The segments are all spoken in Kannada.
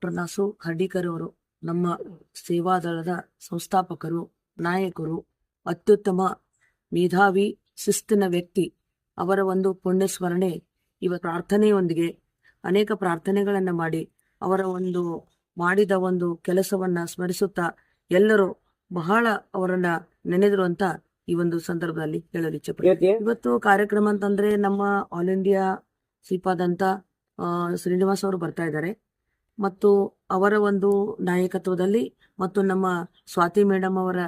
ಡಾಕ್ಟರ್ ನಾಸು ಹರ್ಡಿಕರ್ ಅವರು ನಮ್ಮ ಸೇವಾದಳದ ಸಂಸ್ಥಾಪಕರು, ನಾಯಕರು, ಅತ್ಯುತ್ತಮ ಮೇಧಾವಿ, ಶಿಸ್ತಿನ ವ್ಯಕ್ತಿ. ಅವರ ಒಂದು ಪುಣ್ಯ ಸ್ಮರಣೆ ಪ್ರಾರ್ಥನೆಯೊಂದಿಗೆ ಅನೇಕ ಪ್ರಾರ್ಥನೆಗಳನ್ನ ಮಾಡಿ ಅವರ ಒಂದು ಮಾಡಿದ ಒಂದು ಕೆಲಸವನ್ನ ಸ್ಮರಿಸುತ್ತಾ ಎಲ್ಲರೂ ಬಹಳ ಅವರನ್ನ ನೆನೆದರು ಅಂತ ಈ ಒಂದು ಸಂದರ್ಭದಲ್ಲಿ ಹೇಳಲು ಇಚ್ಛೆಪಡ್ತೀನಿ. ಇವತ್ತು ಕಾರ್ಯಕ್ರಮ ಅಂತಂದ್ರೆ ನಮ್ಮ ಆಲ್ ಇಂಡಿಯಾ ಸಿಪಾದಂತ ಶ್ರೀನಿವಾಸ್ ಅವರು ಬರ್ತಾ ಇದ್ದಾರೆ ಮತ್ತು ಅವರ ಒಂದು ನಾಯಕತ್ವದಲ್ಲಿ ಮತ್ತು ನಮ್ಮ ಸ್ವಾತಿ ಮೇಡಮ್ ಅವರ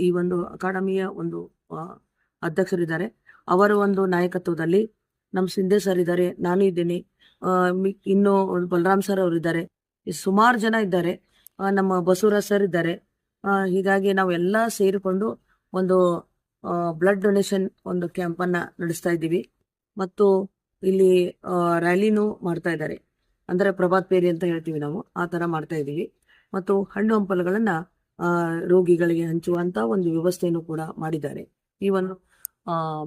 ಈ ಒಂದು ಅಕಾಡೆಮಿಯ ಒಂದು ಅಧ್ಯಕ್ಷರಿದ್ದಾರೆ. ಅವರ ಒಂದು ನಾಯಕತ್ವದಲ್ಲಿ ನಮ್ಮ ಸಿಂಧೆ ಸರ್ ಇದ್ದಾರೆ, ನಾನು ಇದ್ದೀನಿ, ಇನ್ನು ಬಲರಾಮ್ ಸರ್ ಅವರು ಇದ್ದಾರೆ, ಸುಮಾರು ಜನ ಇದ್ದಾರೆ, ನಮ್ಮ ಬಸವರಾಜ್ ಸರ್ ಇದ್ದಾರೆ. ಹೀಗಾಗಿ ನಾವೆಲ್ಲ ಸೇರಿಕೊಂಡು ಒಂದು ಬ್ಲಡ್ ಡೊನೇಷನ್ ಒಂದು ಕ್ಯಾಂಪ್ ಅನ್ನ ನಡೆಸ್ತಾ ಇದ್ದೀವಿ ಮತ್ತು ಇಲ್ಲಿ ರ್ಯಾಲಿನೂ ಮಾಡ್ತಾ ಇದ್ದಾರೆ. ಅಂದ್ರೆ ಪ್ರಭಾತ್ ಪೇರಿ ಅಂತ ಹೇಳ್ತೀವಿ ನಾವು, ಆ ತರ ಮಾಡ್ತಾ ಇದ್ದೀವಿ. ಮತ್ತು ಹಣ್ಣು ಹಂಪಲುಗಳನ್ನ ರೋಗಿಗಳಿಗೆ ಹಂಚುವಂತ ಒಂದು ವ್ಯವಸ್ಥೆಯನ್ನು ಕೂಡ ಮಾಡಿದ್ದಾರೆ. ಈ ಒಂದು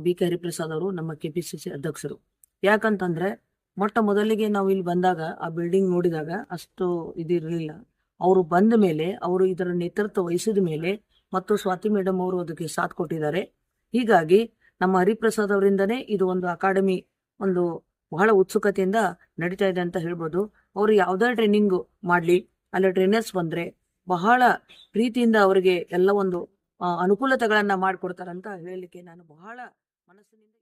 ಬಿ ಕೆ ಹರಿಪ್ರಸಾದ್ ಅವರು ನಮ್ಮ ಕೆಪಿಸಿಸಿ ಅಧ್ಯಕ್ಷರು. ಯಾಕಂತಂದ್ರೆ ಮೊಟ್ಟ ಮೊದಲಿಗೆ ನಾವು ಇಲ್ಲಿ ಬಂದಾಗ ಆ ಬಿಲ್ಡಿಂಗ್ ನೋಡಿದಾಗ ಅಷ್ಟು ಇದಿರಲಿಲ್ಲ. ಅವರು ಬಂದ ಮೇಲೆ, ಅವರು ಇದರ ನೇತೃತ್ವ ವಹಿಸಿದ ಮೇಲೆ ಮತ್ತು ಸ್ವಾತಿ ಮೇಡಮ್ ಅವರು ಅದಕ್ಕೆ ಸಾಥ್ ಕೊಟ್ಟಿದ್ದಾರೆ. ಹೀಗಾಗಿ ನಮ್ಮ ಹರಿಪ್ರಸಾದ್ ಅವರಿಂದನೇ ಇದು ಒಂದು ಅಕಾಡೆಮಿ ಒಂದು ಬಹಳ ಉತ್ಸುಕತೆಯಿಂದ ನಡೀತಾ ಇದೆ ಅಂತ ಹೇಳ್ಬೋದು. ಅವರು ಯಾವುದೇ ಟ್ರೈನಿಂಗ್ ಮಾಡ್ಲಿ, ಅಲ್ಲಿ ಟ್ರೈನರ್ಸ್ ಬಂದ್ರೆ ಬಹಳ ಪ್ರೀತಿಯಿಂದ ಅವರಿಗೆ ಎಲ್ಲ ಒಂದು ಅನುಕೂಲತೆಗಳನ್ನ ಮಾಡಿಕೊಡ್ತಾರಂತ ಹೇಳಲಿಕ್ಕೆ ನಾನು ಬಹಳ ಮನಸ್ಸಿನಿಂದ